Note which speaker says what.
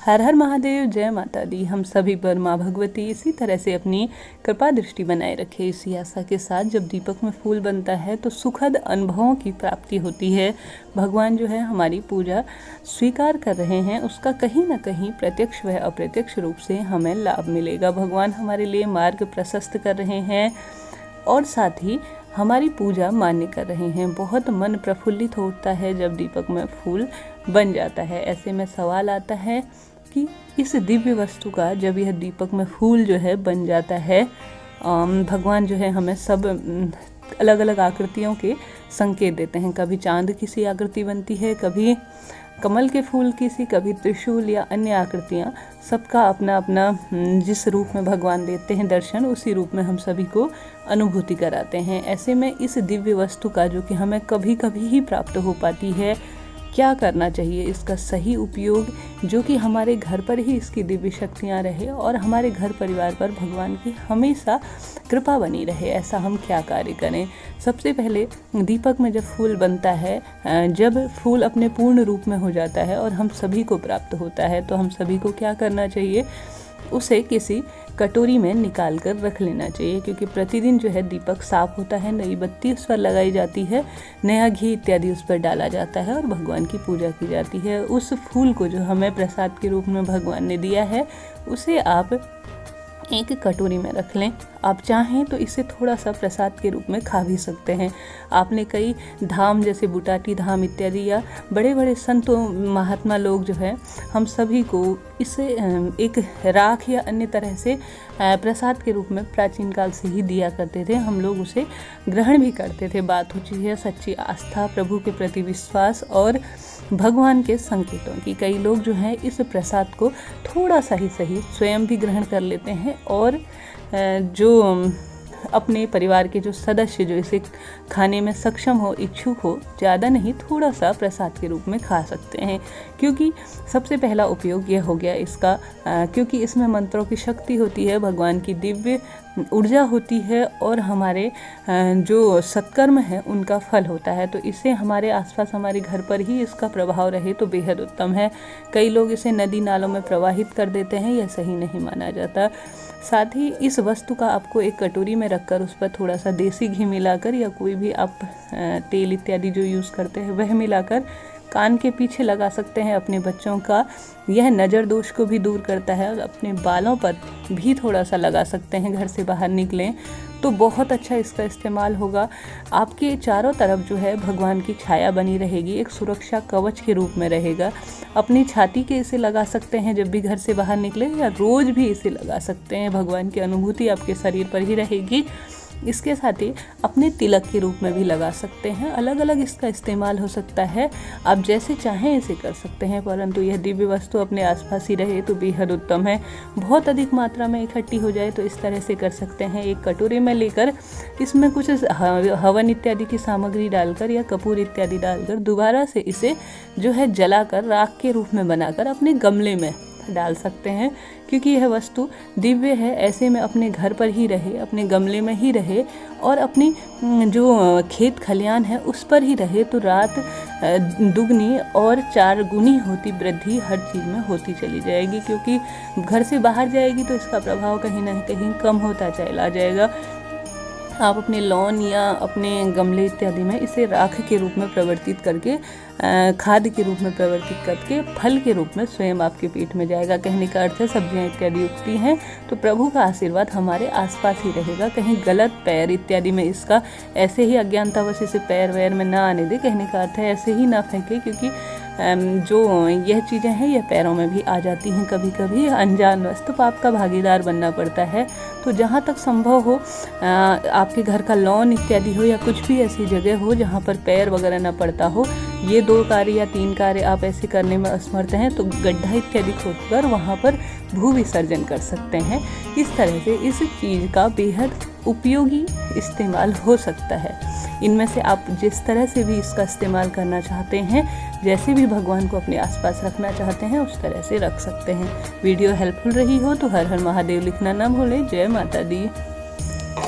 Speaker 1: हर हर महादेव, जय माता दी। हम सभी पर माँ भगवती इसी तरह से अपनी कृपा दृष्टि बनाए रखे। इसी आशा के साथ जब दीपक में फूल बनता है तो सुखद अनुभवों की प्राप्ति होती है। भगवान जो है हमारी पूजा स्वीकार कर रहे हैं, उसका कहीं ना कहीं प्रत्यक्ष व अप्रत्यक्ष रूप से हमें लाभ मिलेगा। भगवान हमारे लिए मार्ग प्रशस्त कर रहे हैं और साथ ही हमारी पूजा मान्य कर रहे हैं। बहुत मन प्रफुल्लित होता है जब दीपक में फूल बन जाता है। ऐसे में सवाल आता है कि इस दिव्य वस्तु का जब यह दीपक में फूल जो है बन जाता है, भगवान जो है हमें सब अलग अलग आकृतियों के संकेत देते हैं। कभी चांद की सी आकृति बनती है, कभी कमल के फूल की सी, कभी त्रिशूल या अन्य आकृतियाँ। सबका अपना अपना जिस रूप में भगवान देते हैं दर्शन, उसी रूप में हम सभी को अनुभूति कराते हैं। ऐसे में इस दिव्य वस्तु का जो कि हमें कभी कभी ही प्राप्त हो पाती है, क्या करना चाहिए इसका सही उपयोग, जो कि हमारे घर पर ही इसकी दिव्य शक्तियाँ रहे और हमारे घर परिवार पर भगवान की हमेशा कृपा बनी रहे। ऐसा हम क्या कार्य करें? सबसे पहले दीपक में जब फूल बनता है, जब फूल अपने पूर्ण रूप में हो जाता है और हम सभी को प्राप्त होता है, तो हम सभी को क्या करना चाहिए? उसे किसी कटोरी में निकाल कर रख लेना चाहिए, क्योंकि प्रतिदिन जो है दीपक साफ होता है, नई बत्ती उस पर लगाई जाती है, नया घी इत्यादि उस पर डाला जाता है और भगवान की पूजा की जाती है। उस फूल को जो हमें प्रसाद के रूप में भगवान ने दिया है, उसे आप एक कटोरी में रख लें। आप चाहें तो इसे थोड़ा सा प्रसाद के रूप में खा भी सकते हैं। आपने कई धाम जैसे बुटाटी धाम इत्यादि या बड़े बड़े संतों महात्मा लोग जो है, हम सभी को इसे एक राख या अन्य तरह से प्रसाद के रूप में प्राचीन काल से ही दिया करते थे। हम लोग उसे ग्रहण भी करते थे। बात होती है सच्ची आस्था, प्रभु के प्रति विश्वास और भगवान के संकेतों की। कई लोग जो हैं इस प्रसाद को थोड़ा सा ही सही स्वयं भी ग्रहण कर लेते हैं और जो अपने परिवार के जो सदस्य जो इसे खाने में सक्षम हो, इच्छुक हो, ज़्यादा नहीं थोड़ा सा प्रसाद के रूप में खा सकते हैं। क्योंकि सबसे पहला उपयोग यह हो गया इसका, क्योंकि इसमें मंत्रों की शक्ति होती है, भगवान की दिव्य ऊर्जा होती है और हमारे जो सत्कर्म है उनका फल होता है। तो इसे हमारे आसपास हमारे घर पर ही इसका प्रभाव रहे तो बेहद उत्तम है। कई लोग इसे नदी नालों में प्रवाहित कर देते हैं, यह सही नहीं माना जाता। साथ ही इस वस्तु का आपको एक कटोरी में रखकर उस पर थोड़ा सा देसी घी मिलाकर या कोई भी आप तेल इत्यादि जो यूज़ करते हैं वह मिलाकर कान के पीछे लगा सकते हैं अपने बच्चों का। यह नज़र दोष को भी दूर करता है और अपने बालों पर भी थोड़ा सा लगा सकते हैं। घर से बाहर निकलें तो बहुत अच्छा इसका इस्तेमाल होगा। आपके चारों तरफ जो है भगवान की छाया बनी रहेगी, एक सुरक्षा कवच के रूप में रहेगा। अपनी छाती के इसे लगा सकते हैं जब भी घर से बाहर निकले, या रोज़ भी इसे लगा सकते हैं। भगवान की अनुभूति आपके शरीर पर ही रहेगी। इसके साथ ही अपने तिलक के रूप में भी लगा सकते हैं। अलग अलग इसका इस्तेमाल हो सकता है, आप जैसे चाहें इसे कर सकते हैं, परंतु यह दिव्य वस्तु अपने आसपास ही रहे तो बेहद उत्तम है। बहुत अधिक मात्रा में इकट्ठी हो जाए तो इस तरह से कर सकते हैं। एक कटोरे में लेकर इसमें कुछ हवन इत्यादि की सामग्री डालकर या कपूर इत्यादि डालकर दोबारा से इसे जो है जलाकर राख के रूप में बनाकर अपने गमले में डाल सकते हैं, क्योंकि यह वस्तु दिव्य है। ऐसे में अपने घर पर ही रहे, अपने गमले में ही रहे और अपनी जो खेत खलियान है उस पर ही रहे तो रात दुगनी और 4 गुनी होती वृद्धि हर चीज़ में होती चली जाएगी। क्योंकि घर से बाहर जाएगी तो इसका प्रभाव कहीं ना कहीं कम होता चला जाएगा। आप अपने लॉन या अपने गमले इत्यादि में इसे राख के रूप में प्रवर्तित करके, खाद के रूप में प्रवर्तित करके फल के रूप में स्वयं आपके पेट में जाएगा। कहने का अर्थ है सब्जियां इत्यादि उगती हैं तो प्रभु का आशीर्वाद हमारे आसपास ही रहेगा। कहीं गलत पैर इत्यादि में इसका ऐसे ही अज्ञानतावश इसे पैर वैर में ना आने दे। कहने का अर्थ है ऐसे ही ना फेंके, क्योंकि जो यह चीज़ें हैं यह पैरों में भी आ जाती हैं कभी कभी अनजानवश, तो पाप का भागीदार बनना पड़ता है। तो जहाँ तक संभव हो, आपके घर का लॉन इत्यादि हो या कुछ भी ऐसी जगह हो जहाँ पर पैर वगैरह ना पड़ता हो, ये 2 कार्य या 3 कार्य आप ऐसे करने में असमर्थ हैं तो गड्ढा इत्यादि खोदकर वहाँ पर भू विसर्जन कर सकते हैं। इस तरह से इस चीज़ का बेहद उपयोगी इस्तेमाल हो सकता है। इनमें से आप जिस तरह से भी इसका इस्तेमाल करना चाहते हैं, जैसे भी भगवान को अपने आसपास रखना चाहते हैं उस तरह से रख सकते हैं। वीडियो हेल्पफुल रही हो तो हर हर महादेव लिखना ना भूलें। जय माता दी।